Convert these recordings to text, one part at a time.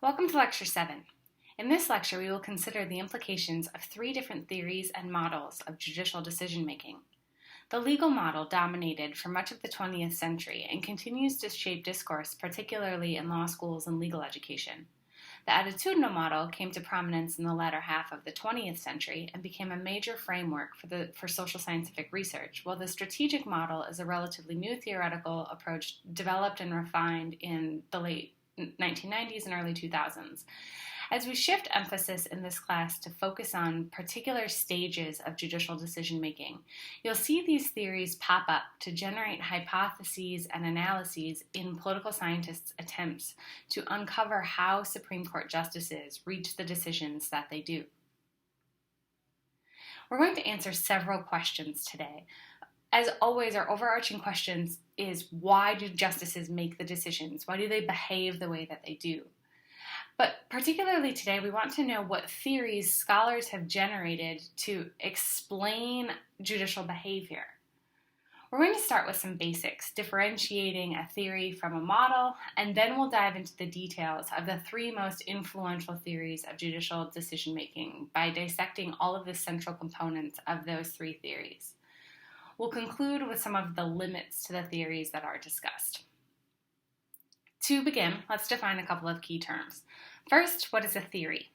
Welcome to Lecture 7. In this lecture, we will consider the implications of three different theories and models of judicial decision-making. The legal model dominated for much of the 20th century and continues to shape discourse, particularly in law schools and legal education. The attitudinal model came to prominence in the latter half of the 20th century and became a major framework for social scientific research, while the strategic model is a relatively new theoretical approach developed and refined in the late 1990s and early 2000s. As we shift emphasis in this class to focus on particular stages of judicial decision-making, you'll see these theories pop up to generate hypotheses and analyses in political scientists' attempts to uncover how Supreme Court justices reach the decisions that they do. We're going to answer several questions today. As always, our overarching question is, why do justices make the decisions? Why do they behave the way that they do? But particularly today, we want to know what theories scholars have generated to explain judicial behavior. We're going to start with some basics, differentiating a theory from a model, and then we'll dive into the details of the three most influential theories of judicial decision-making by dissecting all of the central components of those three theories. We'll conclude with some of the limits to the theories that are discussed. To begin, let's define a couple of key terms. First, what is a theory?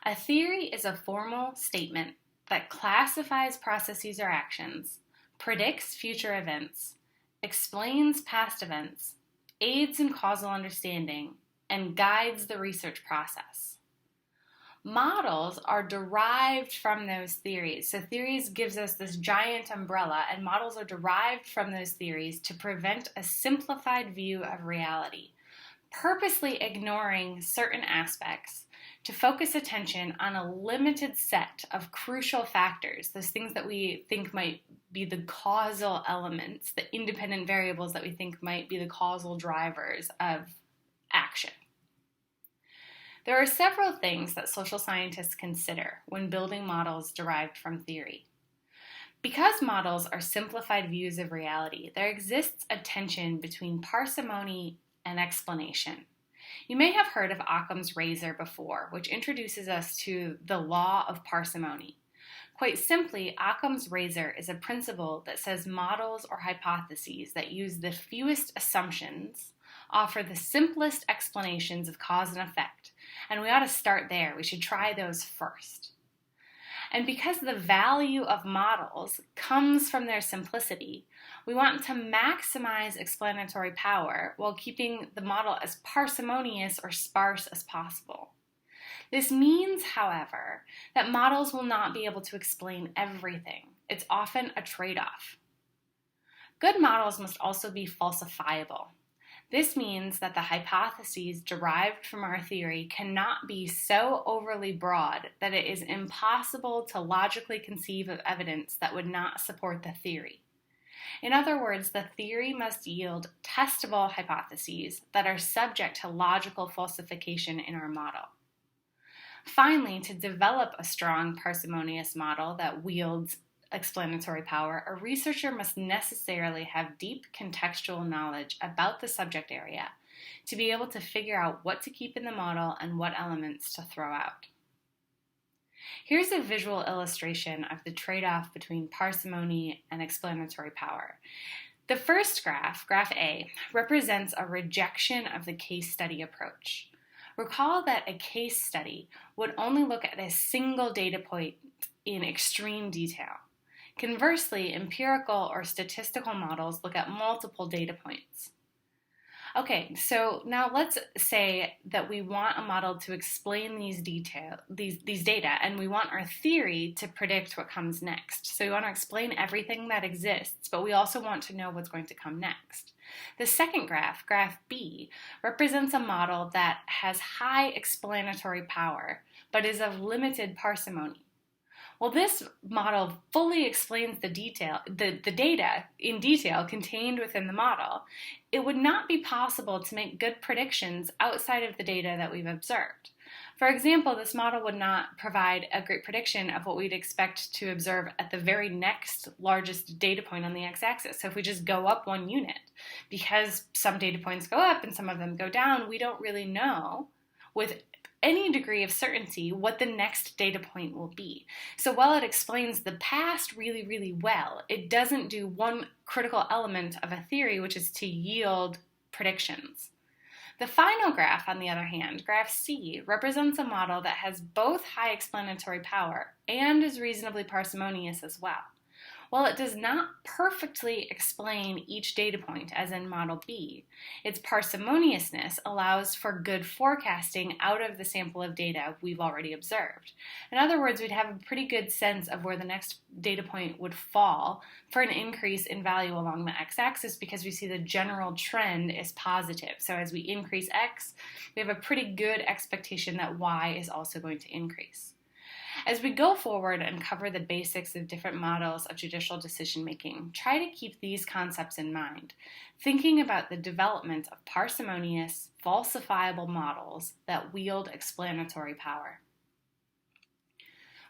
A theory is a formal statement that classifies processes or actions, predicts future events, explains past events, aids in causal understanding, and guides the research process. Models are derived from those theories. So theories gives us this giant umbrella, and models are derived from those theories to prevent a simplified view of reality, purposely ignoring certain aspects to focus attention on a limited set of crucial factors, those things that we think might be the causal elements, the independent variables that we think might be the causal drivers of action. There are several things that social scientists consider when building models derived from theory. Because models are simplified views of reality, there exists a tension between parsimony and explanation. You may have heard of Occam's razor before, which introduces us to the law of parsimony. Quite simply, Occam's razor is a principle that says models or hypotheses that use the fewest assumptions offer the simplest explanations of cause and effect, and we ought to start there. We should try those first. And because the value of models comes from their simplicity, we want to maximize explanatory power while keeping the model as parsimonious or sparse as possible. This means, however, that models will not be able to explain everything. It's often a trade-off. Good models must also be falsifiable. This means that the hypotheses derived from our theory cannot be so overly broad that it is impossible to logically conceive of evidence that would not support the theory. In other words, the theory must yield testable hypotheses that are subject to logical falsification in our model. Finally, to develop a strong parsimonious model that wields explanatory power, a researcher must necessarily have deep contextual knowledge about the subject area to be able to figure out what to keep in the model and what elements to throw out. Here's a visual illustration of the trade-off between parsimony and explanatory power. The first graph, graph A, represents a rejection of the case study approach. Recall that a case study would only look at a single data point in extreme detail. Conversely, empirical or statistical models look at multiple data points. Okay, so now let's say that we want a model to explain these data, and we want our theory to predict what comes next. So we want to explain everything that exists, but we also want to know what's going to come next. The second graph, graph B, represents a model that has high explanatory power, but is of limited parsimony. Well, this model fully explains the data in detail contained within the model. It would not be possible to make good predictions outside of the data that we've observed. For example, this model would not provide a great prediction of what we'd expect to observe at the very next largest data point on the x-axis. So if we just go up one unit, because some data points go up and some of them go down, we don't really know with any degree of certainty what the next data point will be. So while it explains the past really, really well, it doesn't do one critical element of a theory, which is to yield predictions. The final graph, on the other hand, graph C, represents a model that has both high explanatory power and is reasonably parsimonious as well. While it does not perfectly explain each data point, as in Model B, its parsimoniousness allows for good forecasting out of the sample of data we've already observed. In other words, we'd have a pretty good sense of where the next data point would fall for an increase in value along the x-axis because we see the general trend is positive. So as we increase x, we have a pretty good expectation that y is also going to increase. As we go forward and cover the basics of different models of judicial decision-making, try to keep these concepts in mind, thinking about the development of parsimonious, falsifiable models that wield explanatory power.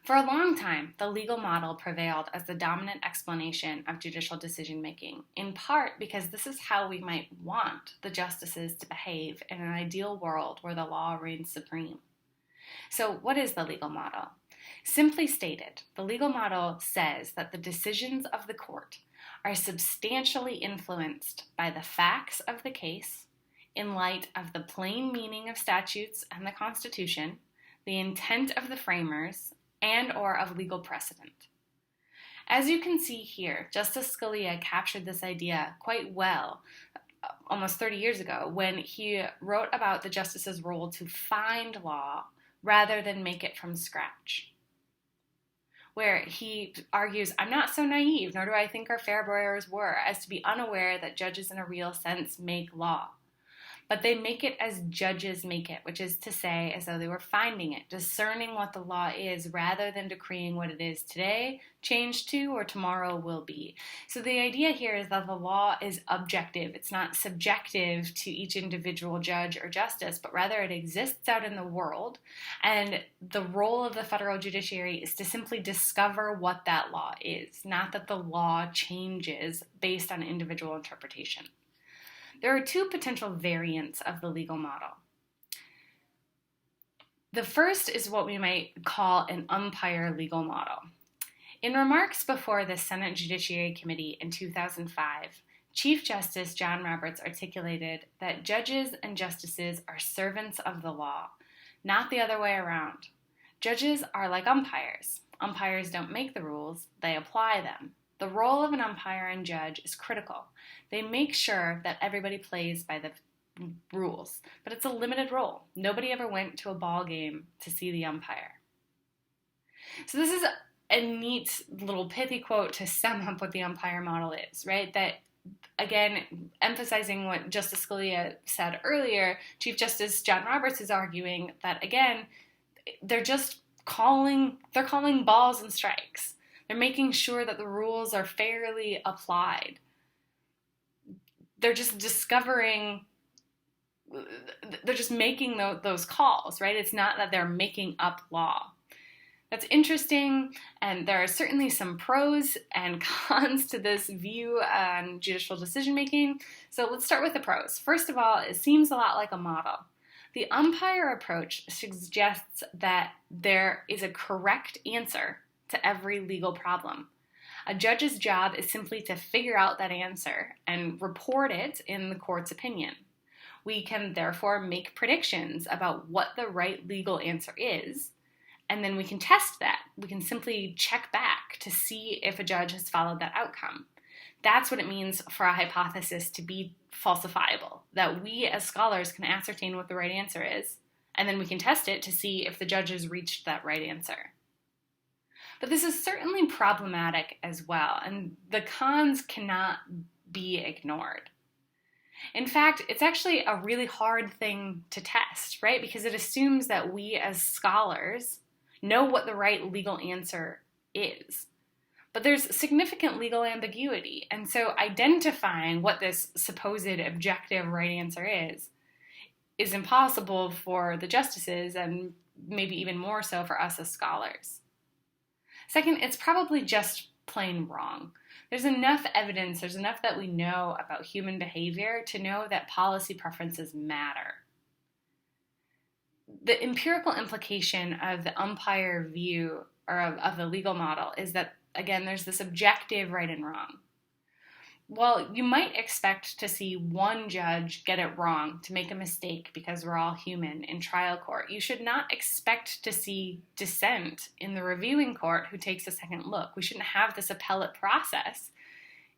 For a long time, the legal model prevailed as the dominant explanation of judicial decision-making, in part because this is how we might want the justices to behave in an ideal world where the law reigns supreme. So what is the legal model? Simply stated, the legal model says that the decisions of the court are substantially influenced by the facts of the case in light of the plain meaning of statutes and the Constitution, the intent of the framers, and/or of legal precedent. As you can see here, Justice Scalia captured this idea quite well almost 30 years ago when he wrote about the justice's role to find law rather than make it from scratch, where he argues, I'm not so naive, nor do I think our forebears were, as to be unaware that judges in a real sense make law. But they make it as judges make it, which is to say, as though they were finding it, discerning what the law is, rather than decreeing what it is today, changed to, or tomorrow will be. So the idea here is that the law is objective. It's not subjective to each individual judge or justice, but rather it exists out in the world, and the role of the federal judiciary is to simply discover what that law is, not that the law changes based on individual interpretation. There are two potential variants of the legal model. The first is what we might call an umpire legal model. In remarks before the Senate Judiciary Committee in 2005, Chief Justice John Roberts articulated that judges and justices are servants of the law, not the other way around. Judges are like umpires. Umpires don't make the rules, they apply them. The role of an umpire and judge is critical. They make sure that everybody plays by the rules, but it's a limited role. Nobody ever went to a ball game to see the umpire. So this is a neat little pithy quote to sum up what the umpire model is, right? That, again, emphasizing what Justice Scalia said earlier, Chief Justice John Roberts is arguing that, again, they're calling balls and strikes. They're making sure that the rules are fairly applied. They're just making those calls, right? It's not that they're making up law. That's interesting, and there are certainly some pros and cons to this view on judicial decision-making. So let's start with the pros. First of all, it seems a lot like a model. The umpire approach suggests that there is a correct answer to every legal problem. A judge's job is simply to figure out that answer and report it in the court's opinion. We can therefore make predictions about what the right legal answer is, and then we can test that. We can simply check back to see if a judge has followed that outcome. That's what it means for a hypothesis to be falsifiable, that we as scholars can ascertain what the right answer is, and then we can test it to see if the judge has reached that right answer. But this is certainly problematic as well, and the cons cannot be ignored. In fact, it's actually a really hard thing to test, right? Because it assumes that we as scholars know what the right legal answer is. But there's significant legal ambiguity, and so identifying what this supposed objective right answer is impossible for the justices, and maybe even more so for us as scholars. Second, it's probably just plain wrong. There's enough evidence, there's enough that we know about human behavior to know that policy preferences matter. The empirical implication of the umpire view or of the legal model is that, again, there's this objective right and wrong. Well, you might expect to see one judge get it wrong, to make a mistake because we're all human in trial court. You should not expect to see dissent in the reviewing court who takes a second look. We shouldn't have this appellate process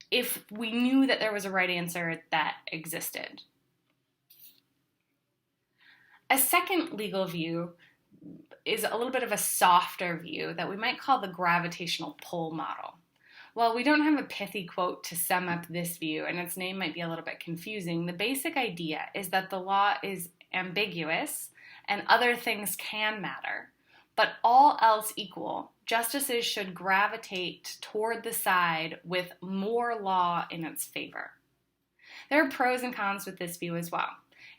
if we knew that there was a right answer that existed. A second legal view is a little bit of a softer view that we might call the gravitational pull model. While we don't have a pithy quote to sum up this view, and its name might be a little bit confusing, the basic idea is that the law is ambiguous and other things can matter, but all else equal, justices should gravitate toward the side with more law in its favor. There are pros and cons with this view as well.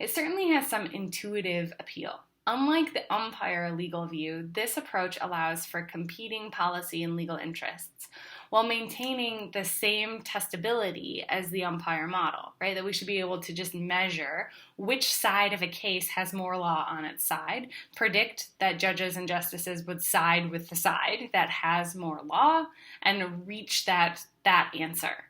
It certainly has some intuitive appeal. Unlike the umpire legal view, this approach allows for competing policy and legal interests while maintaining the same testability as the umpire model, right? That we should be able to just measure which side of a case has more law on its side, predict that judges and justices would side with the side that has more law, and reach that answer.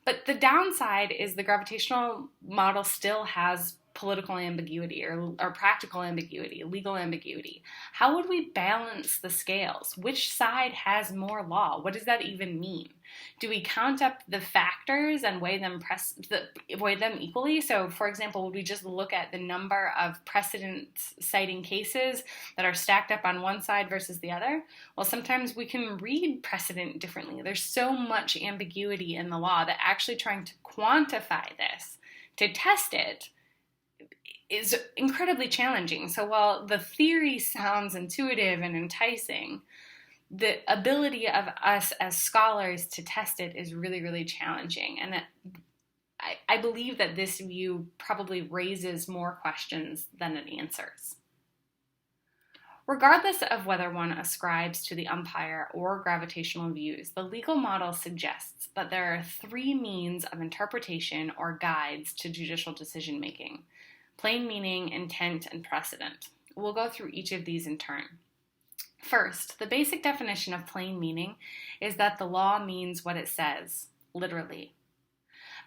But the downside is the gravitational model still has political ambiguity or practical ambiguity, legal ambiguity. How would we balance the scales? Which side has more law? What does that even mean? Do we count up the factors and weigh them equally? So, for example, would we just look at the number of precedent citing cases that are stacked up on one side versus the other? Well, sometimes we can read precedent differently. There's so much ambiguity in the law that actually trying to quantify this, to test it, is incredibly challenging. So while the theory sounds intuitive and enticing, the ability of us as scholars to test it is really, really challenging. And I believe that this view probably raises more questions than it answers. Regardless of whether one ascribes to the umpire or gravitational views, the legal model suggests that there are three means of interpretation or guides to judicial decision making: plain meaning, intent, and precedent. We'll go through each of these in turn. First, the basic definition of plain meaning is that the law means what it says, literally.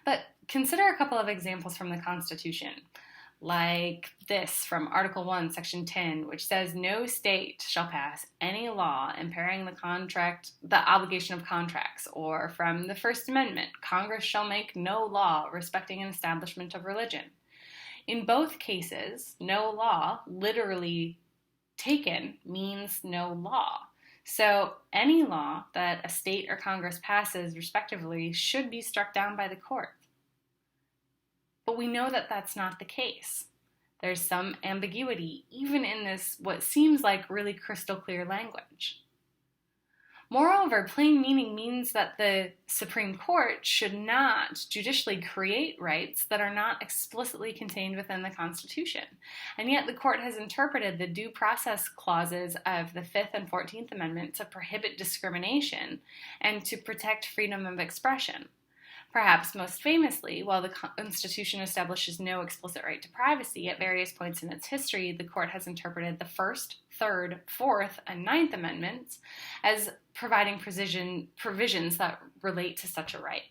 But consider a couple of examples from the Constitution, like this from Article 1, Section 10, which says no state shall pass any law impairing the obligation of contracts, or from the First Amendment, Congress shall make no law respecting an establishment of religion. In both cases, no law, literally taken, means no law. So any law that a state or Congress passes, respectively, should be struck down by the court. But we know that that's not the case. There's some ambiguity, even in this, what seems like really crystal clear language. Moreover, plain meaning means that the Supreme Court should not judicially create rights that are not explicitly contained within the Constitution. And yet the court has interpreted the due process clauses of the 5th and 14th Amendment to prohibit discrimination and to protect freedom of expression. Perhaps most famously, while the Constitution establishes no explicit right to privacy, at various points in its history, the court has interpreted the 1st, 3rd, 4th, and 9th Amendments as providing provisions that relate to such a right.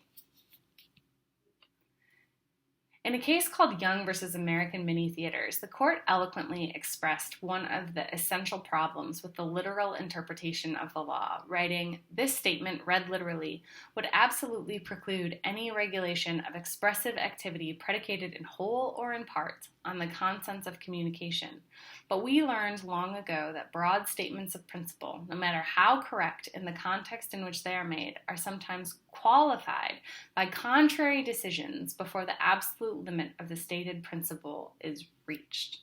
In a case called Young versus American Mini Theaters, the court eloquently expressed one of the essential problems with the literal interpretation of the law, writing, "This statement, read literally, would absolutely preclude any regulation of expressive activity predicated in whole or in part on the contents of communication. But we learned long ago that broad statements of principle, no matter how correct in the context in which they are made, are sometimes qualified by contrary decisions before the absolute limit of the stated principle is reached."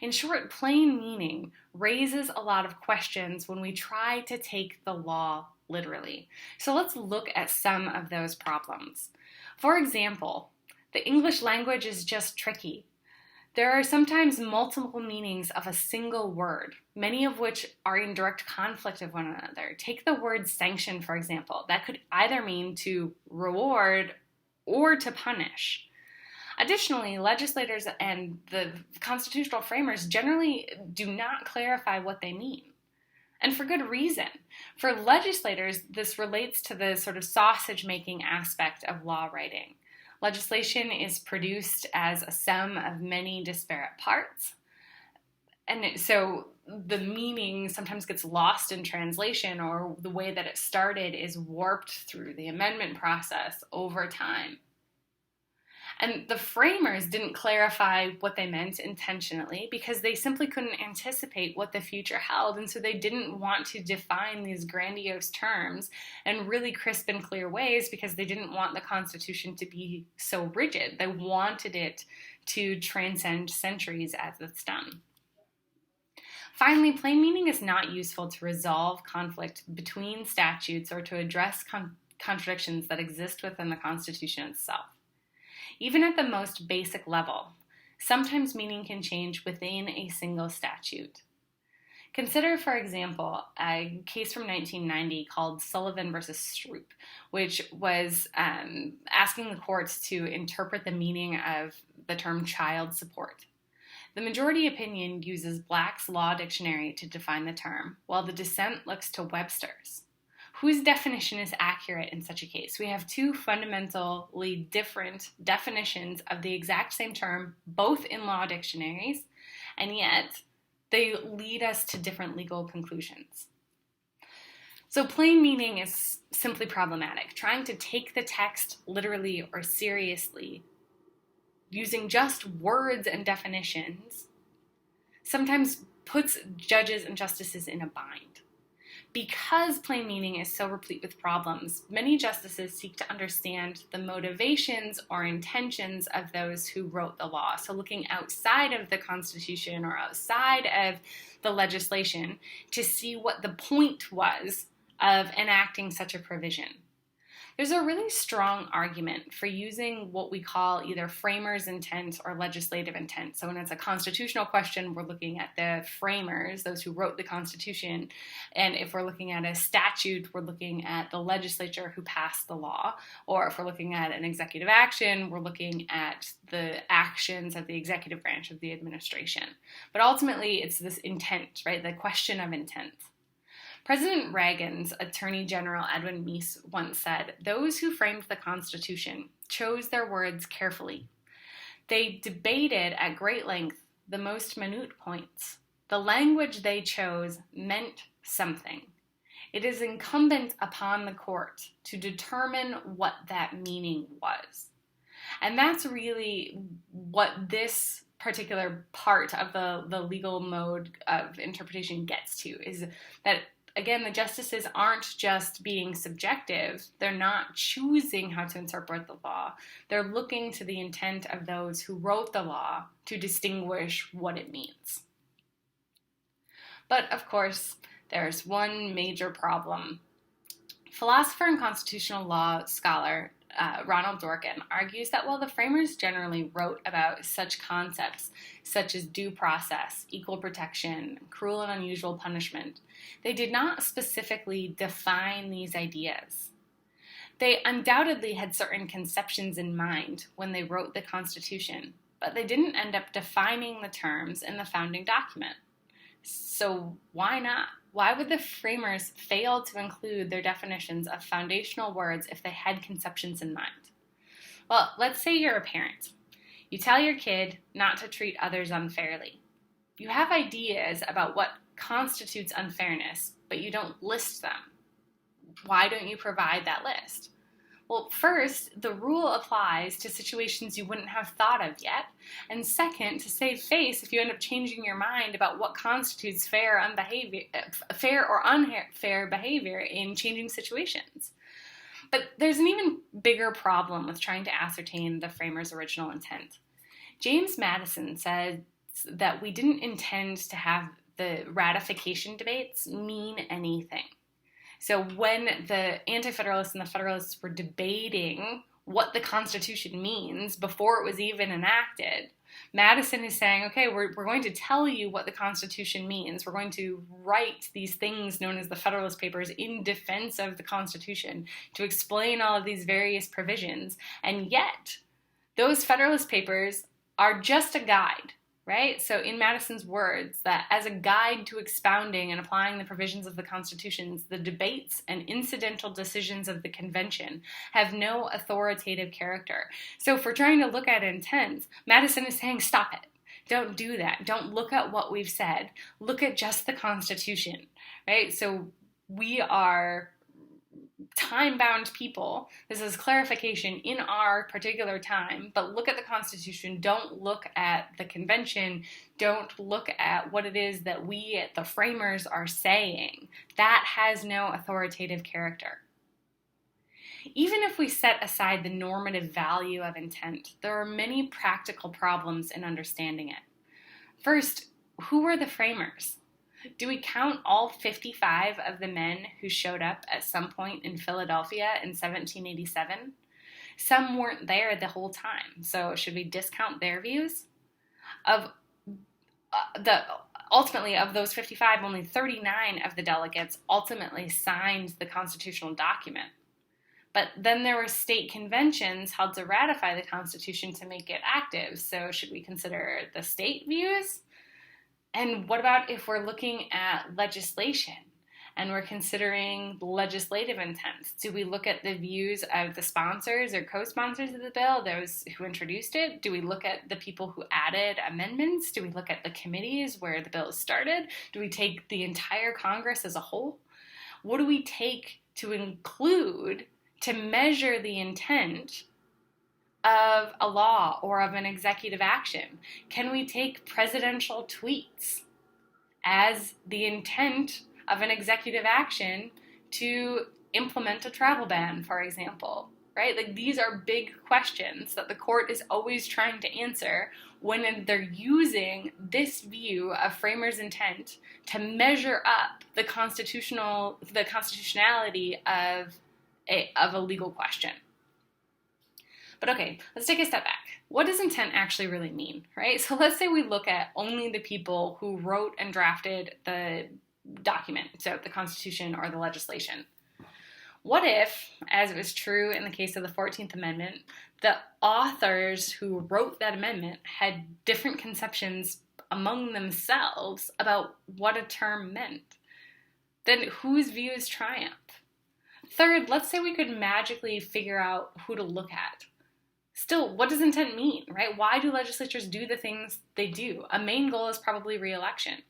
In short, plain meaning raises a lot of questions when we try to take the law literally. So let's look at some of those problems. For example, the English language is just tricky. There are sometimes multiple meanings of a single word, many of which are in direct conflict of one another. Take the word sanction, for example. That could either mean to reward or to punish. Additionally, legislators and the constitutional framers generally do not clarify what they mean. And for good reason. For legislators, this relates to the sort of sausage-making aspect of law writing. Legislation is produced as a sum of many disparate parts. And so the meaning sometimes gets lost in translation, or the way that it started is warped through the amendment process over time. And the framers didn't clarify what they meant intentionally because they simply couldn't anticipate what the future held, and so they didn't want to define these grandiose terms in really crisp and clear ways because they didn't want the Constitution to be so rigid. They wanted it to transcend centuries as it's done. Finally, plain meaning is not useful to resolve conflict between statutes or to address contradictions that exist within the Constitution itself. Even at the most basic level, sometimes meaning can change within a single statute. Consider, for example, a case from 1990 called Sullivan versus Stroup, which was asking the courts to interpret the meaning of the term child support. The majority opinion uses Black's Law Dictionary to define the term, while the dissent looks to Webster's. Whose definition is accurate in such a case? We have two fundamentally different definitions of the exact same term, both in law dictionaries, and yet they lead us to different legal conclusions. So plain meaning is simply problematic. Trying to take the text literally or seriously, using just words and definitions, sometimes puts judges and justices in a bind. Because plain meaning is so replete with problems, many justices seek to understand the motivations or intentions of those who wrote the law. So looking outside of the Constitution or outside of the legislation to see what the point was of enacting such a provision. There's a really strong argument for using what we call either framers' intent or legislative intent. So when it's a constitutional question, we're looking at the framers, those who wrote the Constitution. And if we're looking at a statute, we're looking at the legislature who passed the law. Or if we're looking at an executive action, we're looking at the actions of the executive branch of the administration. But ultimately, it's this intent, right? The question of intent. President Reagan's Attorney General Edwin Meese once said, "Those who framed the Constitution chose their words carefully. They debated at great length the most minute points. The language they chose meant something. It is incumbent upon the court to determine what that meaning was." And that's really what this particular part of the legal mode of interpretation gets to, is that again, the justices aren't just being subjective. They're not choosing how to interpret the law. They're looking to the intent of those who wrote the law to distinguish what it means. But of course, there's one major problem. Philosopher and constitutional law scholar Ronald Dworkin argues that while the framers generally wrote about such concepts such as due process, equal protection, cruel and unusual punishment, they did not specifically define these ideas. They undoubtedly had certain conceptions in mind when they wrote the Constitution, but they didn't end up defining the terms in the founding document. So why not? Why would the framers fail to include their definitions of foundational words if they had conceptions in mind? Well, let's say you're a parent. You tell your kid not to treat others unfairly. You have ideas about what constitutes unfairness, but you don't list them. Why don't you provide that list? Well, first, the rule applies to situations you wouldn't have thought of yet. And second, to save face if you end up changing your mind about what constitutes fair or unfair behavior in changing situations. But there's an even bigger problem with trying to ascertain the framers' original intent. James Madison said that we didn't intend to have the ratification debates mean anything. So when the Anti-Federalists and the Federalists were debating what the Constitution means before it was even enacted, Madison is saying, okay, we're going to tell you what the Constitution means. We're going to write these things known as the Federalist Papers in defense of the Constitution to explain all of these various provisions. And yet, Those Federalist Papers are just a guide, right? So in Madison's words, that as a guide to expounding and applying the provisions of the Constitutions, the debates and incidental decisions of the Convention have no authoritative character. So if we're trying to look at intent, Madison is saying, stop it. Don't do that. Don't look at what we've said. Look at just the Constitution, right? So we are time-bound people. This is clarification in our particular time, but look at the Constitution. Don't look at the Convention. Don't look at what it is that we, the framers, are saying. That has no authoritative character. Even if we set aside the normative value of intent, there are many practical problems in understanding it. First, who were the framers? Do we count all 55 of the men who showed up at some point in Philadelphia in 1787? Some weren't there the whole time, so should we discount their views? Ultimately, of those 55, only 39 of the delegates ultimately signed the constitutional document. But then there were state conventions held to ratify the Constitution to make it active, so should we consider the state views? And what about if we're looking at legislation and we're considering legislative intent? Do we look at the views of the sponsors or co-sponsors of the bill, those who introduced it? Do we look at the people who added amendments? Do we look at the committees where the bill started? Do we take the entire Congress as a whole? What do we take to include to measure the intent of a law or of an executive action? Can we take presidential tweets as the intent of an executive action to implement a travel ban, for example? Right? Like, these are big questions that the court is always trying to answer when they're using this view of framers' intent to measure up the constitutionality of a legal question. But okay, let's take a step back. What does intent actually really mean, right? So let's say we look at only the people who wrote and drafted the document, so the Constitution or the legislation. What if, as was true in the case of the 14th Amendment, the authors who wrote that amendment had different conceptions among themselves about what a term meant? Then whose views triumph? Third, let's say we could magically figure out who to look at. Still, what does intent mean, right? Why do legislatures do the things they do? A main goal is probably re-election.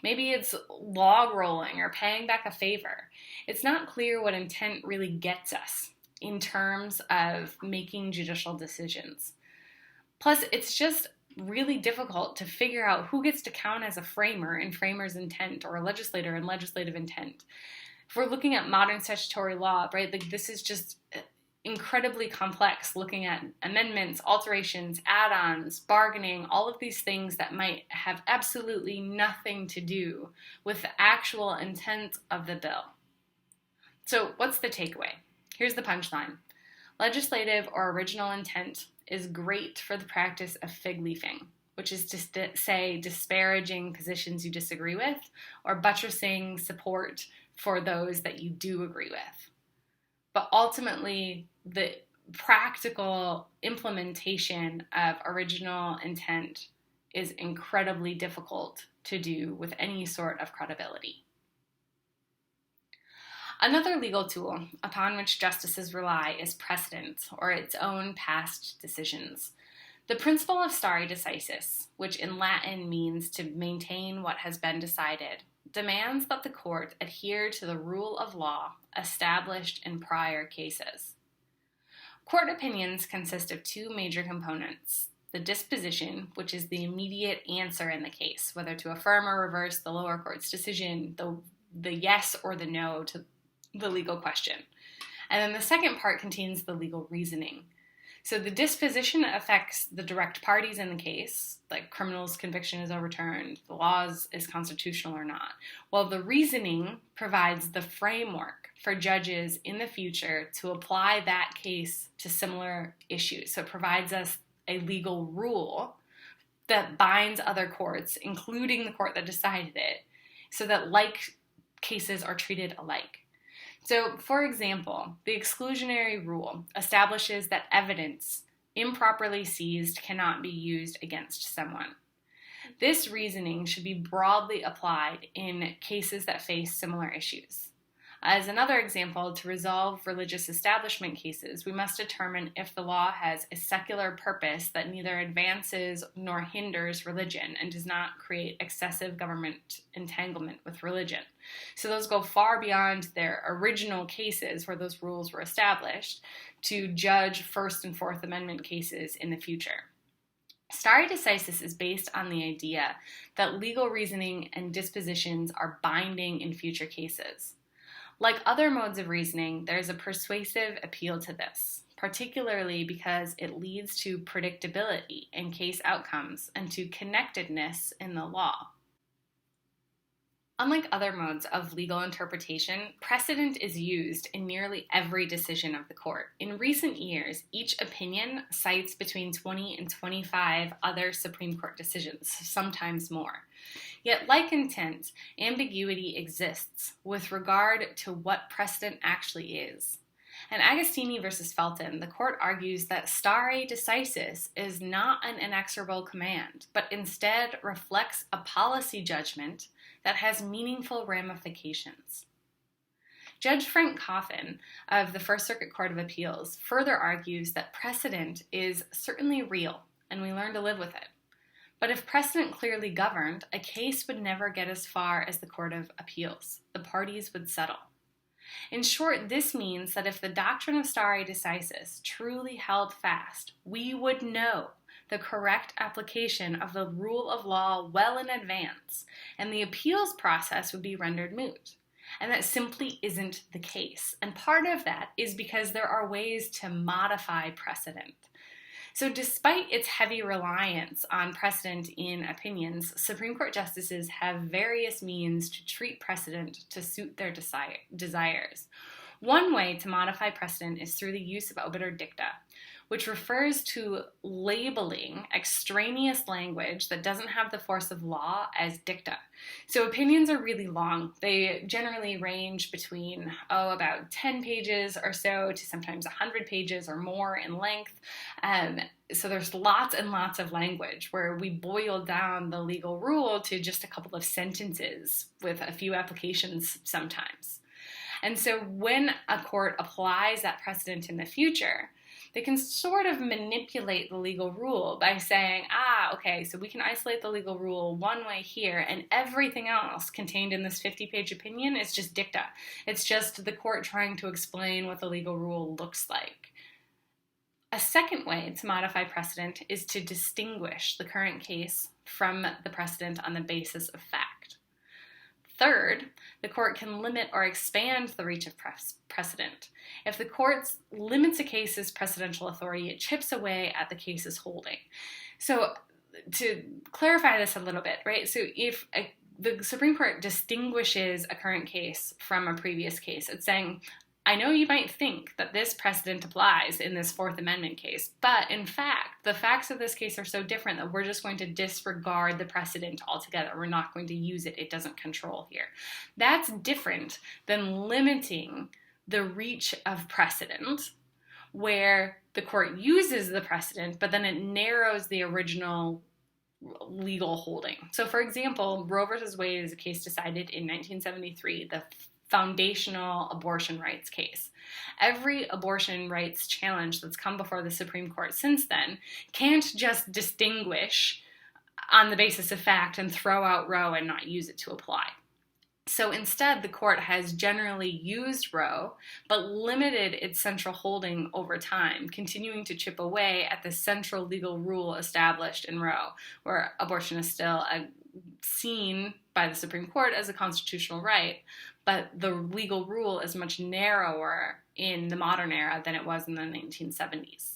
Maybe it's log rolling or paying back a favor. It's not clear what intent really gets us in terms of making judicial decisions. Plus, it's just really difficult to figure out who gets to count as a framer in framer's intent or a legislator in legislative intent. If we're looking at modern statutory law, right, like this is just incredibly complex, looking at amendments, alterations, add-ons, bargaining, all of these things that might have absolutely nothing to do with the actual intent of the bill. So what's the takeaway? Here's the punchline. Legislative or original intent is great for the practice of fig leafing, which is to say disparaging positions you disagree with or buttressing support for those that you do agree with. But ultimately, the practical implementation of original intent is incredibly difficult to do with any sort of credibility. Another legal tool upon which justices rely is precedent, or its own past decisions. The principle of stare decisis, which in Latin means to maintain what has been decided, demands that the court adhere to the rule of law established in prior cases. Court opinions consist of two major components: the disposition, which is the immediate answer in the case, whether to affirm or reverse the lower court's decision, the yes or the no to the legal question. And then the second part contains the legal reasoning. So the disposition affects the direct parties in the case, like criminal's conviction is overturned, the law is constitutional or not, while the reasoning provides the framework for judges in the future to apply that case to similar issues. So it provides us a legal rule that binds other courts, including the court that decided it, so that like cases are treated alike. So, for example, the exclusionary rule establishes that evidence improperly seized cannot be used against someone. This reasoning should be broadly applied in cases that face similar issues. As another example, to resolve religious establishment cases, we must determine if the law has a secular purpose that neither advances nor hinders religion and does not create excessive government entanglement with religion. So those go far beyond their original cases where those rules were established to judge First and Fourth Amendment cases in the future. Stare decisis is based on the idea that legal reasoning and dispositions are binding in future cases. Like other modes of reasoning, there's a persuasive appeal to this, particularly because it leads to predictability in case outcomes and to connectedness in the law. Unlike other modes of legal interpretation, precedent is used in nearly every decision of the court. In recent years, each opinion cites between 20 and 25 other Supreme Court decisions, sometimes more. Yet, like intent, ambiguity exists with regard to what precedent actually is. In Agostini v. Felton, the court argues that stare decisis is not an inexorable command, but instead reflects a policy judgment that has meaningful ramifications. Judge Frank Coffin of the First Circuit Court of Appeals further argues that precedent is certainly real, and we learn to live with it. But if precedent clearly governed, a case would never get as far as the Court of Appeals. The parties would settle. In short, this means that if the doctrine of stare decisis truly held fast, we would know the correct application of the rule of law well in advance, and the appeals process would be rendered moot. And that simply isn't the case. And part of that is because there are ways to modify precedent. So despite its heavy reliance on precedent in opinions, Supreme Court justices have various means to treat precedent to suit their desires. One way to modify precedent is through the use of obiter dicta, which refers to labeling extraneous language that doesn't have the force of law as dicta. So opinions are really long. They generally range between, about 10 pages or so to sometimes 100 pages or more in length. So there's lots and lots of language where we boil down the legal rule to just a couple of sentences with a few applications sometimes. And so when a court applies that precedent in the future, they can sort of manipulate the legal rule by saying, okay, so we can isolate the legal rule one way here, and everything else contained in this 50-page opinion is just dicta. It's just the court trying to explain what the legal rule looks like. A second way to modify precedent is to distinguish the current case from the precedent on the basis of fact. Third, the court can limit or expand the reach of precedent. If the court limits a case's precedential authority, it chips away at the case's holding. So to clarify this a little bit, right? So if the Supreme Court distinguishes a current case from a previous case, it's saying, I know you might think that this precedent applies in this Fourth Amendment case, but in fact, the facts of this case are so different that we're just going to disregard the precedent altogether. We're not going to use it. It doesn't control here. That's different than limiting the reach of precedent, where the court uses the precedent, but then it narrows the original legal holding. So for example, Roe v. Wade is a case decided in 1973, the foundational abortion rights case. Every abortion rights challenge that's come before the Supreme Court since then can't just distinguish on the basis of fact and throw out Roe and not use it to apply. So instead, the court has generally used Roe, but limited its central holding over time, continuing to chip away at the central legal rule established in Roe, where abortion is still seen by the Supreme Court as a constitutional right, but the legal rule is much narrower in the modern era than it was in the 1970s.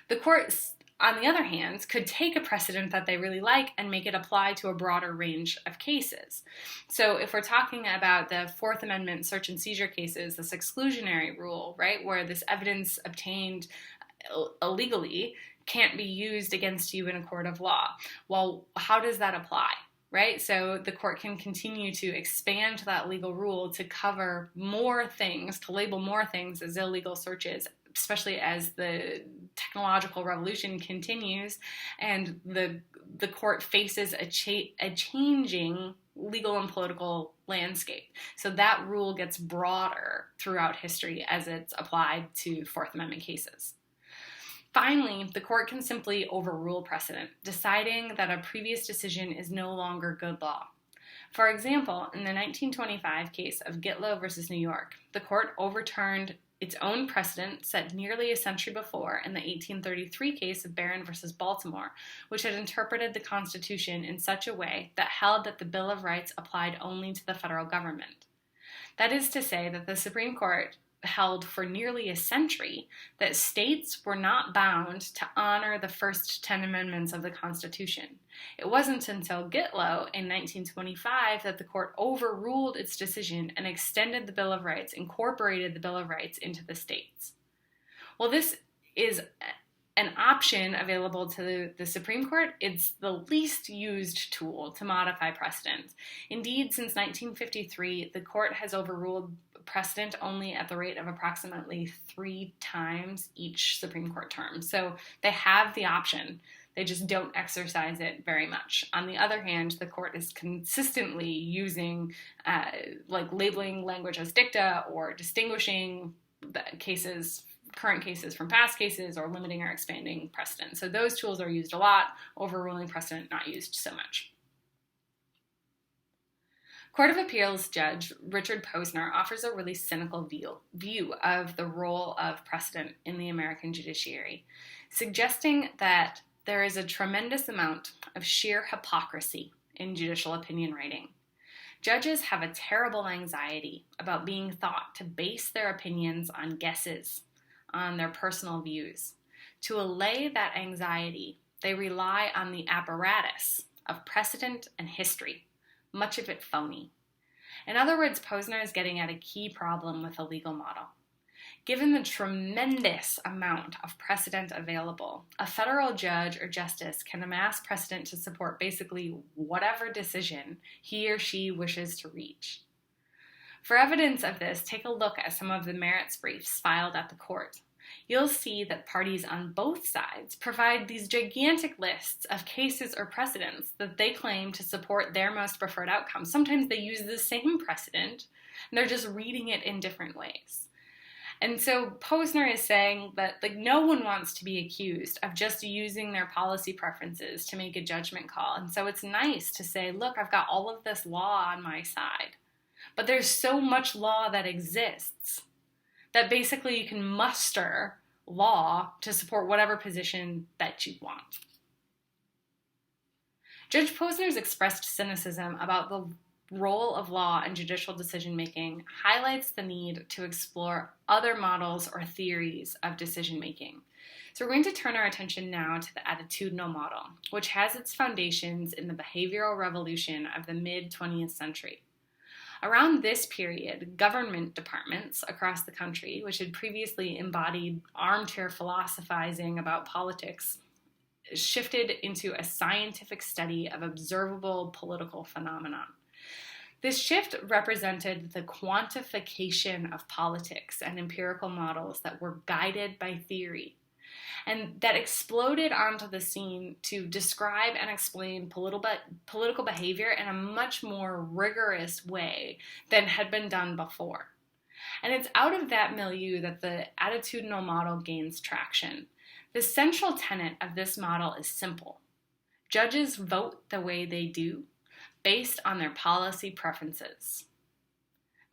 The courts, on the other hand, could take a precedent that they really like and make it apply to a broader range of cases. So if we're talking about the Fourth Amendment search and seizure cases, this exclusionary rule, right, where this evidence obtained illegally can't be used against you in a court of law. Well, how does that apply? Right? So the court can continue to expand that legal rule to cover more things, to label more things as illegal searches especially as the technological revolution continues and the court faces a changing legal and political landscape. So that rule gets broader throughout history as it's applied to Fourth Amendment cases. Finally, the court can simply overrule precedent, deciding that a previous decision is no longer good law. For example, in the 1925 case of Gitlow versus New York, the court overturned its own precedent set nearly a century before in the 1833 case of Barron versus Baltimore, which had interpreted the Constitution in such a way that held that the Bill of Rights applied only to the federal government. That is to say that the Supreme Court held for nearly a century that states were not bound to honor the first 10 amendments of the Constitution. It wasn't until Gitlow in 1925 that the court overruled its decision and extended the Bill of Rights, incorporated the Bill of Rights into the states. Well, this is an option available to the Supreme Court. It's the least used tool to modify precedent. Indeed, since 1953, the court has overruled precedent only at the rate of approximately 3 times each Supreme Court term. So they have the option. They just don't exercise it very much. On the other hand, the court is consistently using labeling language as dicta or distinguishing the current cases from past cases, or limiting or expanding precedent. So those tools are used a lot, overruling precedent not used so much. Court of Appeals Judge Richard Posner offers a really cynical view of the role of precedent in the American judiciary, suggesting that there is a tremendous amount of sheer hypocrisy in judicial opinion writing. Judges have a terrible anxiety about being thought to base their opinions on guesses, on their personal views. To allay that anxiety, they rely on the apparatus of precedent and history, much of it phony. In other words, Posner is getting at a key problem with the legal model. Given the tremendous amount of precedent available, a federal judge or justice can amass precedent to support basically whatever decision he or she wishes to reach. For evidence of this, take a look at some of the merits briefs filed at the court. You'll see that parties on both sides provide these gigantic lists of cases or precedents that they claim to support their most preferred outcome. Sometimes they use the same precedent, and they're just reading it in different ways. And so Posner is saying that no one wants to be accused of just using their policy preferences to make a judgment call. And so it's nice to say, look, I've got all of this law on my side. But there's so much law that exists that basically you can muster law to support whatever position that you want. Judge Posner's expressed cynicism about the role of law in judicial decision-making highlights the need to explore other models or theories of decision-making. So we're going to turn our attention now to the attitudinal model, which has its foundations in the behavioral revolution of the mid-20th century. Around this period, government departments across the country, which had previously embodied armchair philosophizing about politics, shifted into a scientific study of observable political phenomenon. This shift represented the quantification of politics and empirical models that were guided by theory, and that exploded onto the scene to describe and explain political behavior in a much more rigorous way than had been done before. And it's out of that milieu that the attitudinal model gains traction. The central tenet of this model is simple. Judges vote the way they do based on their policy preferences.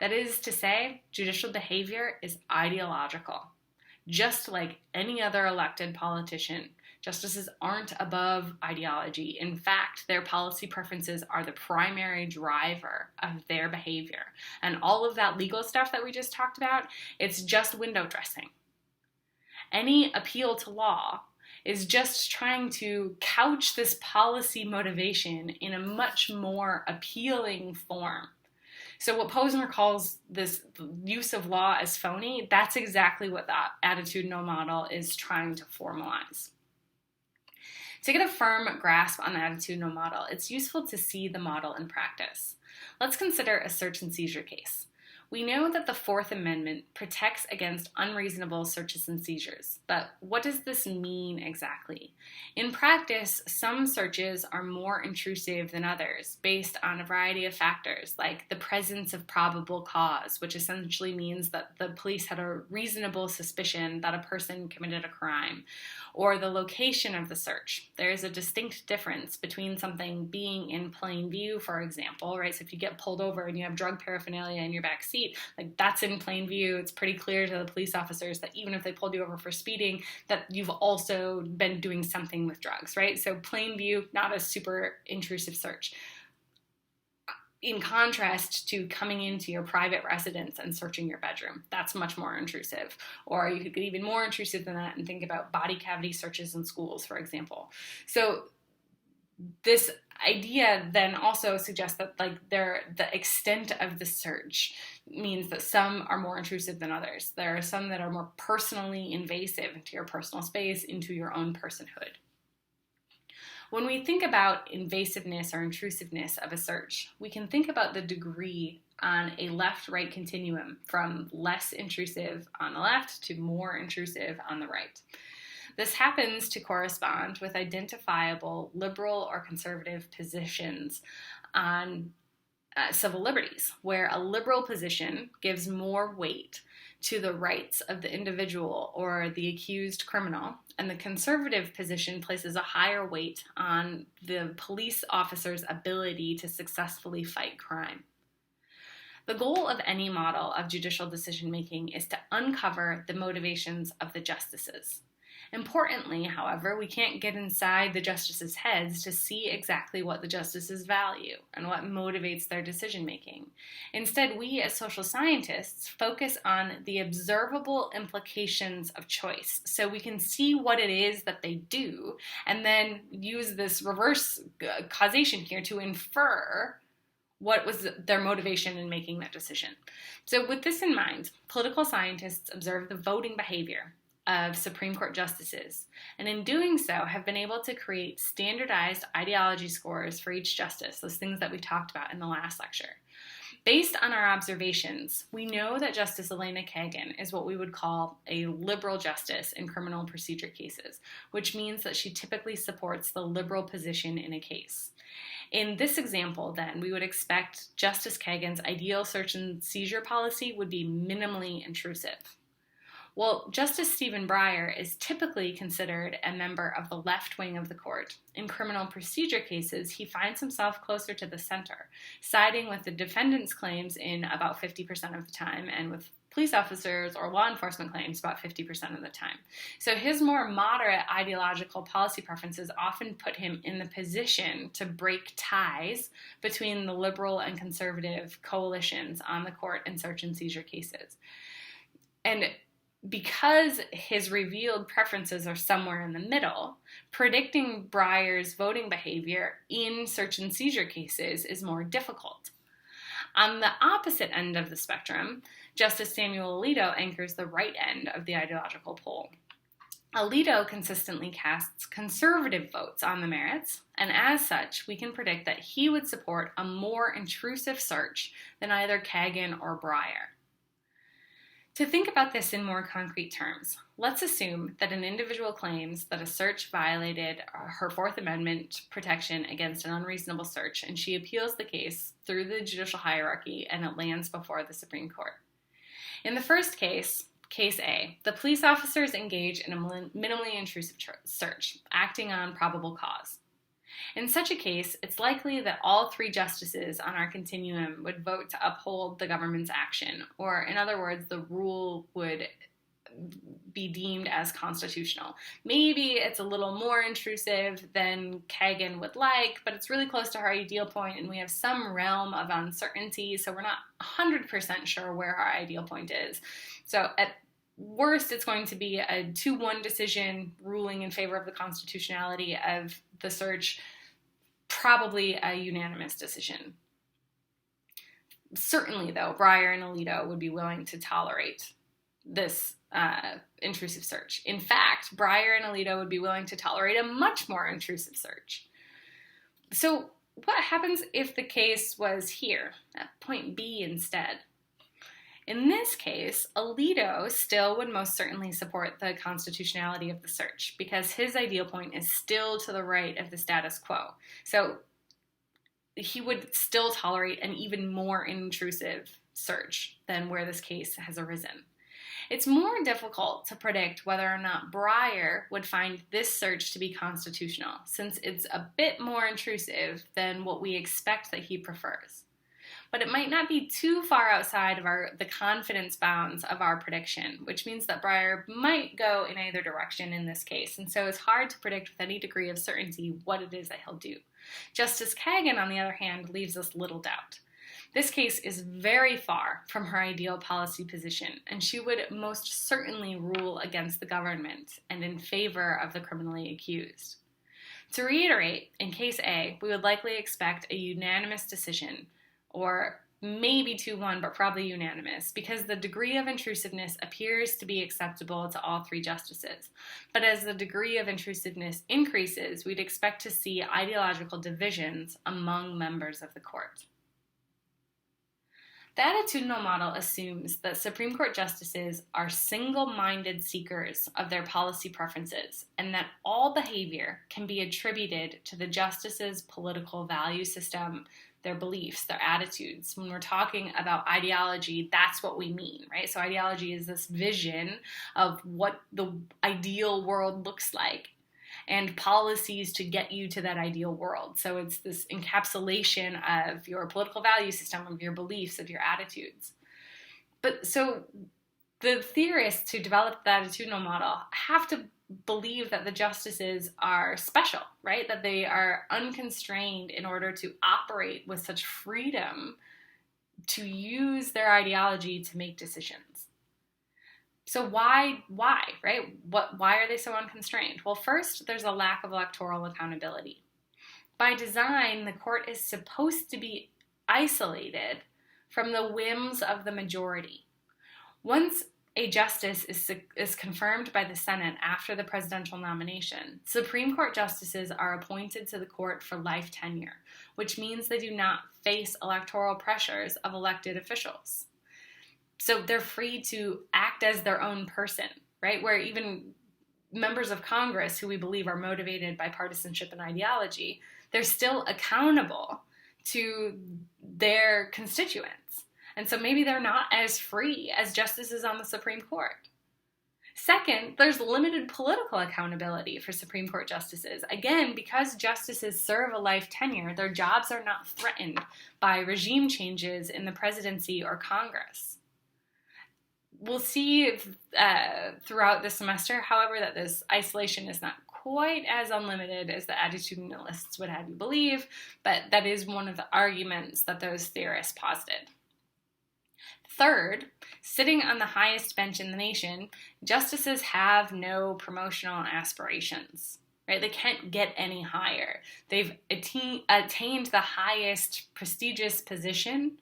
That is to say, judicial behavior is ideological. Just like any other elected politician, justices aren't above ideology. In fact, their policy preferences are the primary driver of their behavior. And all of that legal stuff that we just talked about, it's just window dressing. Any appeal to law is just trying to couch this policy motivation in a much more appealing form. So what Posner calls this use of law as phony, that's exactly what that attitudinal model is trying to formalize. To get a firm grasp on the attitudinal model, it's useful to see the model in practice. Let's consider a search and seizure case. We know that the Fourth Amendment protects against unreasonable searches and seizures, but what does this mean exactly? In practice, some searches are more intrusive than others based on a variety of factors, like the presence of probable cause, which essentially means that the police had a reasonable suspicion that a person committed a crime, or the location of the search. There is a distinct difference between something being in plain view, for example, right? So if you get pulled over and you have drug paraphernalia in your back seat, like that's in plain view. It's pretty clear to the police officers that even if they pulled you over for speeding, that you've also been doing something with drugs, right? So plain view, not a super intrusive search. In contrast to coming into your private residence and searching your bedroom. That's much more intrusive. Or you could get even more intrusive than that and think about body cavity searches in schools, for example. So this idea then also suggests that the extent of the search means that some are more intrusive than others. There are some that are more personally invasive into your personal space, into your own personhood. When we think about invasiveness or intrusiveness of a search, we can think about the degree on a left-right continuum from less intrusive on the left to more intrusive on the right. This happens to correspond with identifiable liberal or conservative positions on civil liberties, where a liberal position gives more weight to the rights of the individual or the accused criminal, and the conservative position places a higher weight on the police officer's ability to successfully fight crime. The goal of any model of judicial decision-making is to uncover the motivations of the justices. Importantly, however, we can't get inside the justices' heads to see exactly what the justices value and what motivates their decision-making. Instead, we as social scientists focus on the observable implications of choice, so we can see what it is that they do and then use this reverse causation here to infer what was their motivation in making that decision. So with this in mind, political scientists observe the voting behavior of Supreme Court justices, and in doing so have been able to create standardized ideology scores for each justice, those things that we talked about in the last lecture. Based on our observations, we know that Justice Elena Kagan is what we would call a liberal justice in criminal procedure cases, which means that she typically supports the liberal position in a case. In this example, then, we would expect Justice Kagan's ideal search and seizure policy would be minimally intrusive. Well, Justice Stephen Breyer is typically considered a member of the left wing of the court. In criminal procedure cases, he finds himself closer to the center, siding with the defendant's claims in about 50% of the time, and with police officers or law enforcement claims about 50% of the time. So his more moderate ideological policy preferences often put him in the position to break ties between the liberal and conservative coalitions on the court in search and seizure cases. And because his revealed preferences are somewhere in the middle, predicting Breyer's voting behavior in search and seizure cases is more difficult. On the opposite end of the spectrum, Justice Samuel Alito anchors the right end of the ideological pole. Alito consistently casts conservative votes on the merits, and as such, we can predict that he would support a more intrusive search than either Kagan or Breyer. To think about this in more concrete terms, let's assume that an individual claims that a search violated her Fourth Amendment protection against an unreasonable search, and she appeals the case through the judicial hierarchy, and it lands before the Supreme Court. In the first case, Case A, the police officers engage in a minimally intrusive search, acting on probable cause. In such a case, it's likely that all three justices on our continuum would vote to uphold the government's action, or in other words, the rule would be deemed as constitutional. Maybe it's a little more intrusive than Kagan would like, but it's really close to her ideal point, and we have some realm of uncertainty, so we're not 100% sure where our ideal point is. So at worst, it's going to be a 2-1 decision ruling in favor of the constitutionality of the search, probably a unanimous decision. Certainly, though, Breyer and Alito would be willing to tolerate this intrusive search. In fact, Breyer and Alito would be willing to tolerate a much more intrusive search. So what happens if the case was here, at point B instead? In this case, Alito still would most certainly support the constitutionality of the search because his ideal point is still to the right of the status quo. So he would still tolerate an even more intrusive search than where this case has arisen. It's more difficult to predict whether or not Breyer would find this search to be constitutional, since it's a bit more intrusive than what we expect that he prefers. But it might not be too far outside of the confidence bounds of our prediction, which means that Breyer might go in either direction in this case, and so it's hard to predict with any degree of certainty what it is that he'll do. Justice Kagan, on the other hand, leaves us little doubt. This case is very far from her ideal policy position, and she would most certainly rule against the government and in favor of the criminally accused. To reiterate, in Case A, we would likely expect a unanimous decision, or maybe 2-1, but probably unanimous, because the degree of intrusiveness appears to be acceptable to all 3 justices. But as the degree of intrusiveness increases, we'd expect to see ideological divisions among members of the court. The attitudinal model assumes that Supreme Court justices are single-minded seekers of their policy preferences, and that all behavior can be attributed to the justice's political value system, their beliefs, their attitudes. When we're talking about ideology, that's what we mean, right? So ideology is this vision of what the ideal world looks like, and policies to get you to that ideal world. So it's this encapsulation of your political value system, of your beliefs, of your attitudes. But so the theorists who developed the attitudinal model have to believe that the justices are special, right? That they are unconstrained in order to operate with such freedom to use their ideology to make decisions. So why, right? Why are they so unconstrained? Well, first, there's a lack of electoral accountability. By design, the court is supposed to be isolated from the whims of the majority. Once a justice is confirmed by the Senate after the presidential nomination, Supreme Court justices are appointed to the court for life tenure, which means they do not face electoral pressures of elected officials. So they're free to act as their own person, right? Where even members of Congress who we believe are motivated by partisanship and ideology, they're still accountable to their constituents. And so maybe they're not as free as justices on the Supreme Court. Second, there's limited political accountability for Supreme Court justices. Again, because justices serve a life tenure, their jobs are not threatened by regime changes in the presidency or Congress. We'll see throughout the semester, however, that this isolation is not quite as unlimited as the attitudinalists would have you believe, but that is one of the arguments that those theorists posited. Third, sitting on the highest bench in the nation, justices have no promotional aspirations, right? They can't get any higher. They've attained the highest prestigious position.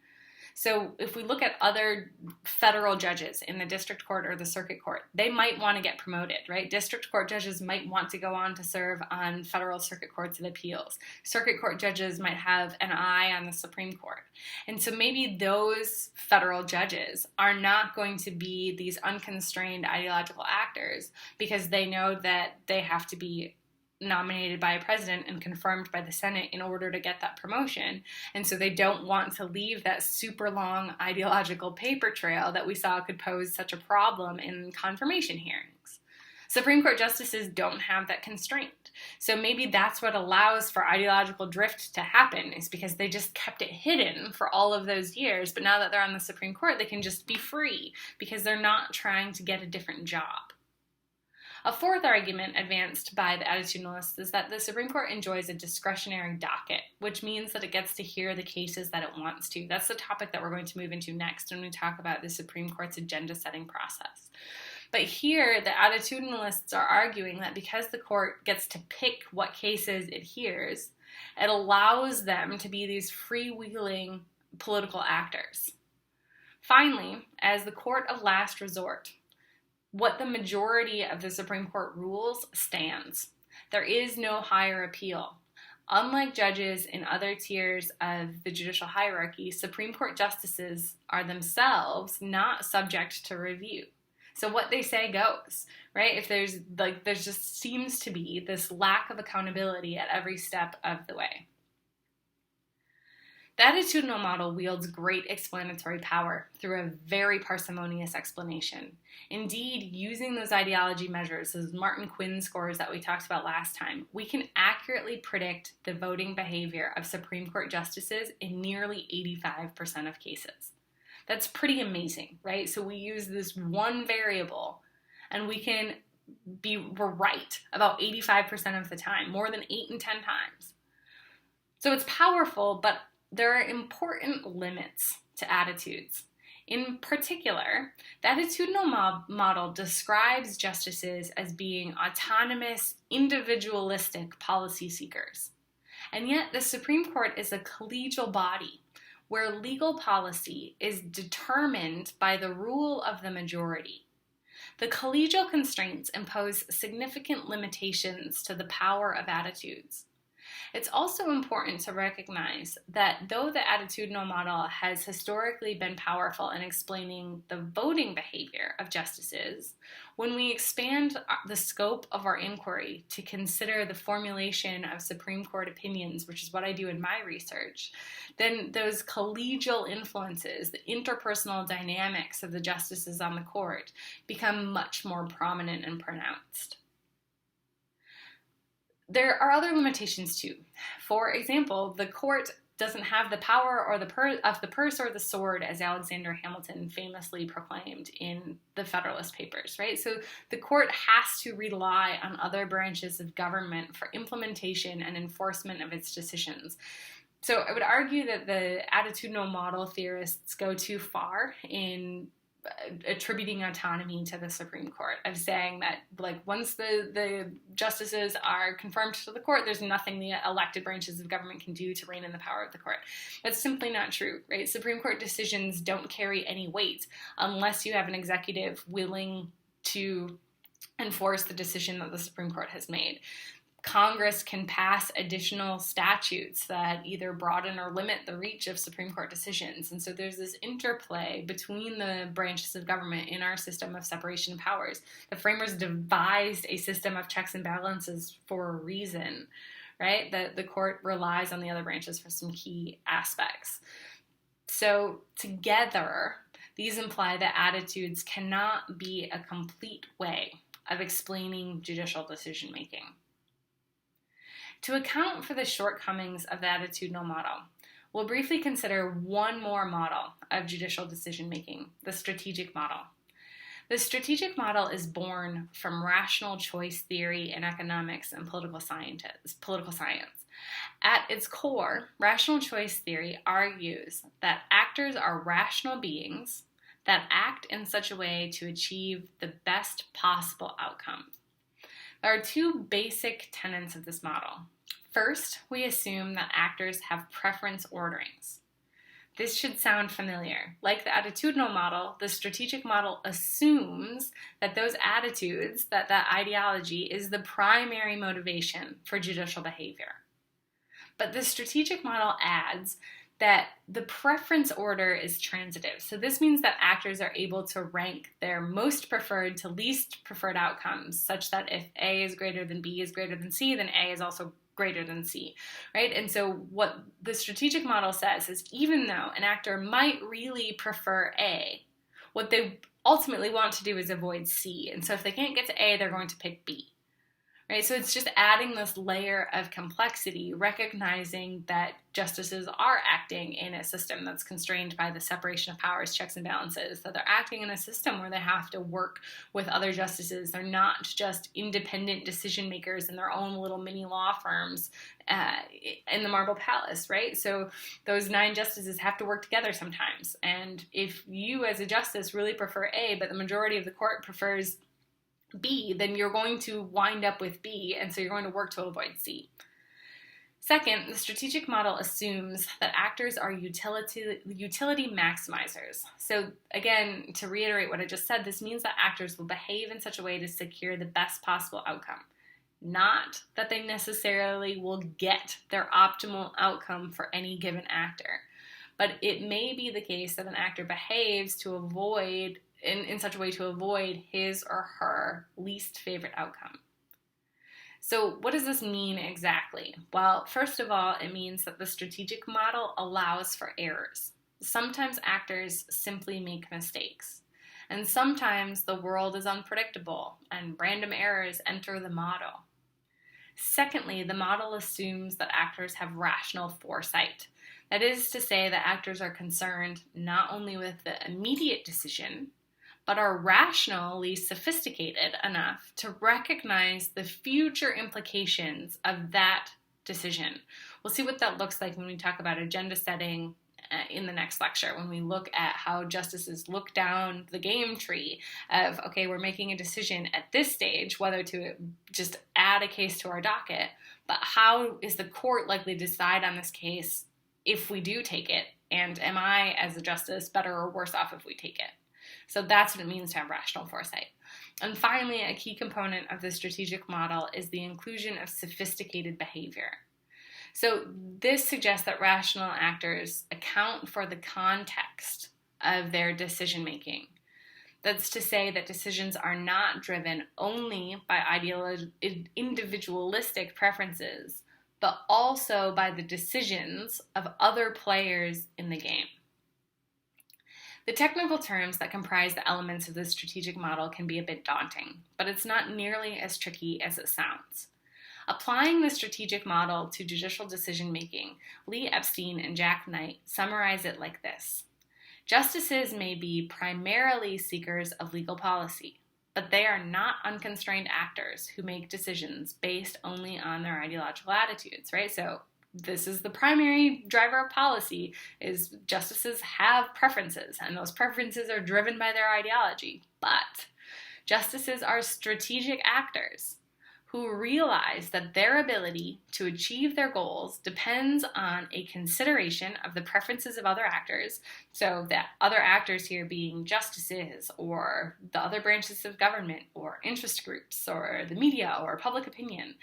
So if we look at other federal judges in the district court or the circuit court, they might want to get promoted, right? District court judges might want to go on to serve on federal circuit courts of appeals. Circuit court judges might have an eye on the Supreme Court. And so maybe those federal judges are not going to be these unconstrained ideological actors because they know that they have to be nominated by a president and confirmed by the Senate in order to get that promotion. And so they don't want to leave that super long ideological paper trail that we saw could pose such a problem in confirmation hearings. Supreme Court justices don't have that constraint. So maybe that's what allows for ideological drift to happen, is because they just kept it hidden for all of those years. But now that they're on the Supreme Court, they can just be free because they're not trying to get a different job. A fourth argument advanced by the attitudinalists is that the Supreme Court enjoys a discretionary docket, which means that it gets to hear the cases that it wants to. That's the topic that we're going to move into next when we talk about the Supreme Court's agenda-setting process. But here, the attitudinalists are arguing that because the court gets to pick what cases it hears, it allows them to be these freewheeling political actors. Finally, as the court of last resort, what the majority of the Supreme Court rules stands. There is no higher appeal. Unlike judges in other tiers of the judicial hierarchy, Supreme Court justices are themselves not subject to review. So what they say goes, right? If there's just seems to be this lack of accountability at every step of the way. The attitudinal model wields great explanatory power through a very parsimonious explanation. Indeed, using those ideology measures, those Martin Quinn scores that we talked about last time, we can accurately predict the voting behavior of Supreme Court justices in nearly 85% of cases. That's pretty amazing, right? So we use this one variable and we're right about 85% of the time, more than 8 and 10 times. So it's powerful, but there are important limits to attitudes. In particular, the attitudinal model describes justices as being autonomous, individualistic policy seekers. And yet the Supreme Court is a collegial body where legal policy is determined by the rule of the majority. The collegial constraints impose significant limitations to the power of attitudes. It's also important to recognize that though the attitudinal model has historically been powerful in explaining the voting behavior of justices, when we expand the scope of our inquiry to consider the formulation of Supreme Court opinions, which is what I do in my research, then those collegial influences, the interpersonal dynamics of the justices on the court, become much more prominent and pronounced. There are other limitations too. For example, the court doesn't have the power or of the purse or the sword, as Alexander Hamilton famously proclaimed in the Federalist Papers, right? So the court has to rely on other branches of government for implementation and enforcement of its decisions. So I would argue that the attitudinal model theorists go too far in attributing autonomy to the Supreme Court, of saying that once the justices are confirmed to the court, there's nothing the elected branches of government can do to rein in the power of the court. That's simply not true, right? Supreme Court decisions don't carry any weight unless you have an executive willing to enforce the decision that the Supreme Court has made. Congress can pass additional statutes that either broaden or limit the reach of Supreme Court decisions. And so there's this interplay between the branches of government in our system of separation of powers. The framers devised a system of checks and balances for a reason, right? That the court relies on the other branches for some key aspects. So together, these imply that attitudes cannot be a complete way of explaining judicial decision-making. To account for the shortcomings of the attitudinal model, we'll briefly consider one more model of judicial decision-making, the strategic model. The strategic model is born from rational choice theory in economics and political science. At its core, rational choice theory argues that actors are rational beings that act in such a way to achieve the best possible outcomes. There are two basic tenets of this model. First, we assume that actors have preference orderings. This should sound familiar. Like the attitudinal model, the strategic model assumes that those attitudes, that ideology is the primary motivation for judicial behavior. But the strategic model adds that the preference order is transitive. So this means that actors are able to rank their most preferred to least preferred outcomes, such that if A is greater than B is greater than C, then A is also greater than C, right? And so what the strategic model says is even though an actor might really prefer A, what they ultimately want to do is avoid C. And so if they can't get to A, they're going to pick B. Right? So it's just adding this layer of complexity, recognizing that justices are acting in a system that's constrained by the separation of powers, checks and balances, that they're acting in a system where they have to work with other justices. They're not just independent decision makers in their own little mini law firms in the Marble Palace, right? So those 9 justices have to work together sometimes. And if you as a justice really prefer A, but the majority of the court prefers B, then you're going to wind up with B, and so you're going to work to avoid C. Second, the strategic model assumes that actors are utility maximizers. So again, to reiterate what I just said, this means that actors will behave in such a way to secure the best possible outcome. not that they necessarily will get their optimal outcome for any given actor. But it may be the case that an actor behaves to avoid, in such a way to avoid his or her least favorite outcome. So what does this mean exactly? Well, first of all, it means that the strategic model allows for errors. Sometimes actors simply make mistakes. And sometimes the world is unpredictable and random errors enter the model. Secondly, the model assumes that actors have rational foresight. That is to say that actors are concerned not only with the immediate decision, but are rationally sophisticated enough to recognize the future implications of that decision. We'll see what that looks like when we talk about agenda setting in the next lecture, when we look at how justices look down the game tree of, okay, we're making a decision at this stage, whether to just add a case to our docket, but how is the court likely to decide on this case if we do take it? And am I, as a justice, better or worse off if we take it? So that's what it means to have rational foresight. And finally, a key component of the strategic model is the inclusion of sophisticated behavior. So this suggests that rational actors account for the context of their decision making. That's to say that decisions are not driven only by individualistic preferences, but also by the decisions of other players in the game. The technical terms that comprise the elements of the strategic model can be a bit daunting, but it's not nearly as tricky as it sounds. Applying the strategic model to judicial decision-making, Lee Epstein and Jack Knight summarize it like this. Justices may be primarily seekers of legal policy, but they are not unconstrained actors who make decisions based only on their ideological attitudes, right? So this is the primary driver of policy, is justices have preferences, and those preferences are driven by their ideology. But justices are strategic actors who realize that their ability to achieve their goals depends on a consideration of the preferences of other actors, so that other actors here being justices or the other branches of government or interest groups or the media or public opinion.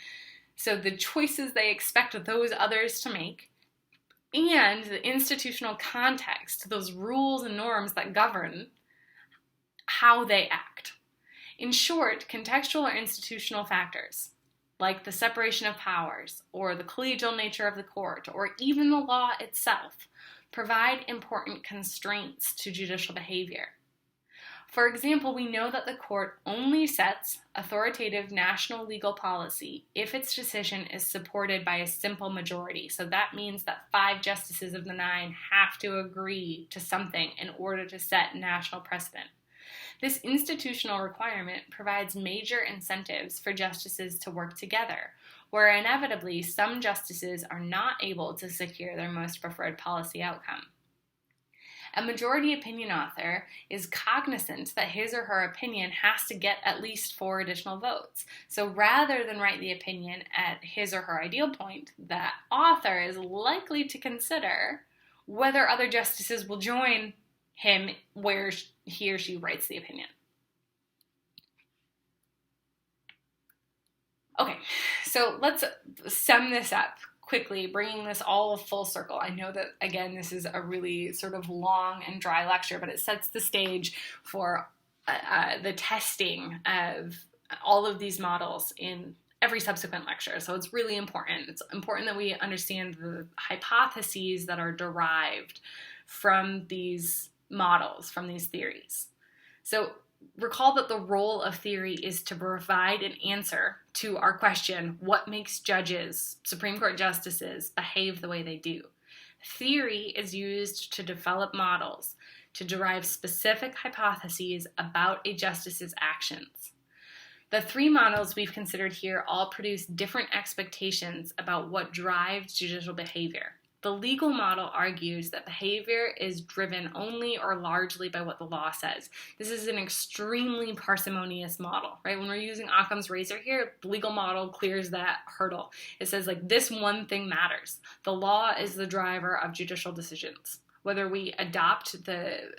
So the choices they expect those others to make, and the institutional context, those rules and norms that govern how they act. In short, contextual or institutional factors, like the separation of powers, or the collegial nature of the court, or even the law itself, provide important constraints to judicial behavior. For example, we know that the court only sets authoritative national legal policy if its decision is supported by a simple majority. So that means that 5 justices of the 9 have to agree to something in order to set national precedent. This institutional requirement provides major incentives for justices to work together, where inevitably some justices are not able to secure their most preferred policy outcome. A majority opinion author is cognizant that his or her opinion has to get at least 4 additional votes. So rather than write the opinion at his or her ideal point, that author is likely to consider whether other justices will join him where he or she writes the opinion. Okay, so let's sum this up quickly, bringing this all full circle. I know that, again, this is a really sort of long and dry lecture, but it sets the stage for the testing of all of these models in every subsequent lecture. So it's really important. It's important that we understand the hypotheses that are derived from these models, from these theories. So recall that the role of theory is to provide an answer to our question, what makes judges, Supreme Court justices, behave the way they do? Theory is used to develop models, to derive specific hypotheses about a justice's actions. The 3 models we've considered here all produce different expectations about what drives judicial behavior. The legal model argues that behavior is driven only or largely by what the law says. This is an extremely parsimonious model, right? When we're using Occam's razor here, the legal model clears that hurdle. It says, like, this one thing matters. The law is the driver of judicial decisions. Whether we adopt the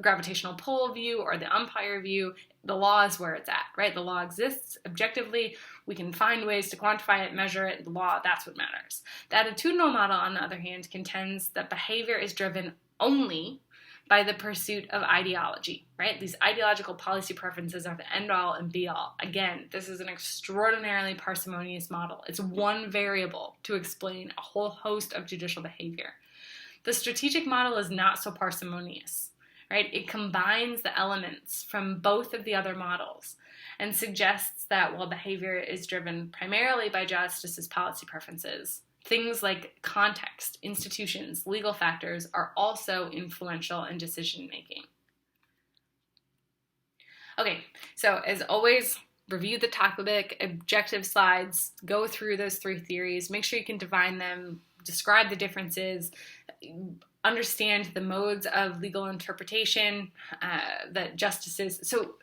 gravitational pull view or the umpire view, the law is where it's at, right? The law exists objectively. We can find ways to quantify it, measure it. The law, that's what matters. The attitudinal model, on the other hand, contends that behavior is driven only by the pursuit of ideology, right? These ideological policy preferences are the end-all and be-all. Again, this is an extraordinarily parsimonious model. It's one variable to explain a whole host of judicial behavior. The strategic model is not so parsimonious, right? It combines the elements from both of the other models and suggests that while behavior is driven primarily by justice's policy preferences, things like context, institutions, legal factors are also influential in decision making. Okay, so as always, review the topic, objective slides, go through those three theories, make sure you can define them, describe the differences, understand the modes of legal interpretation that justices. So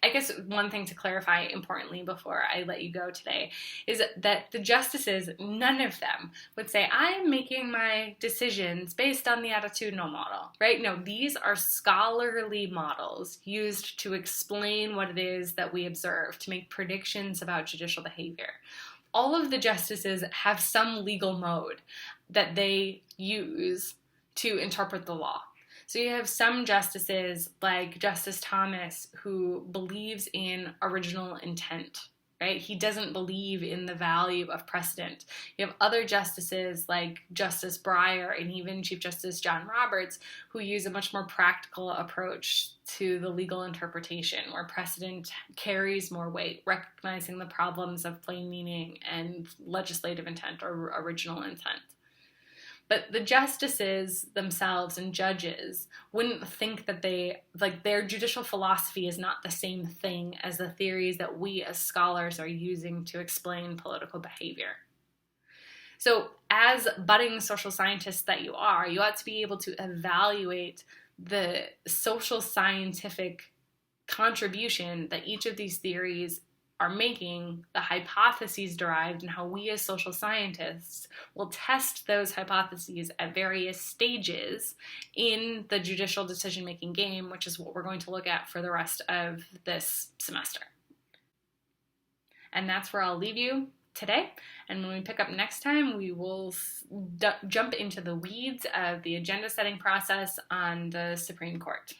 I guess one thing to clarify importantly before I let you go today is that the justices, none of them would say, I'm making my decisions based on the attitudinal model, right? No, these are scholarly models used to explain what it is that we observe, to make predictions about judicial behavior. All of the justices have some legal mode that they use to interpret the law. So you have some justices, like Justice Thomas, who believes in original intent, right? He doesn't believe in the value of precedent. You have other justices, like Justice Breyer and even Chief Justice John Roberts, who use a much more practical approach to the legal interpretation, where precedent carries more weight, recognizing the problems of plain meaning and legislative intent or original intent. But the justices themselves and judges wouldn't think that their judicial philosophy is not the same thing as the theories that we as scholars are using to explain political behavior. So as budding social scientists that you are, you ought to be able to evaluate the social scientific contribution that each of these theories are making, the hypotheses derived, and how we as social scientists will test those hypotheses at various stages in the judicial decision-making game, which is what we're going to look at for the rest of this semester. And that's where I'll leave you today. And when we pick up next time, we will jump into the weeds of the agenda setting process on the Supreme Court.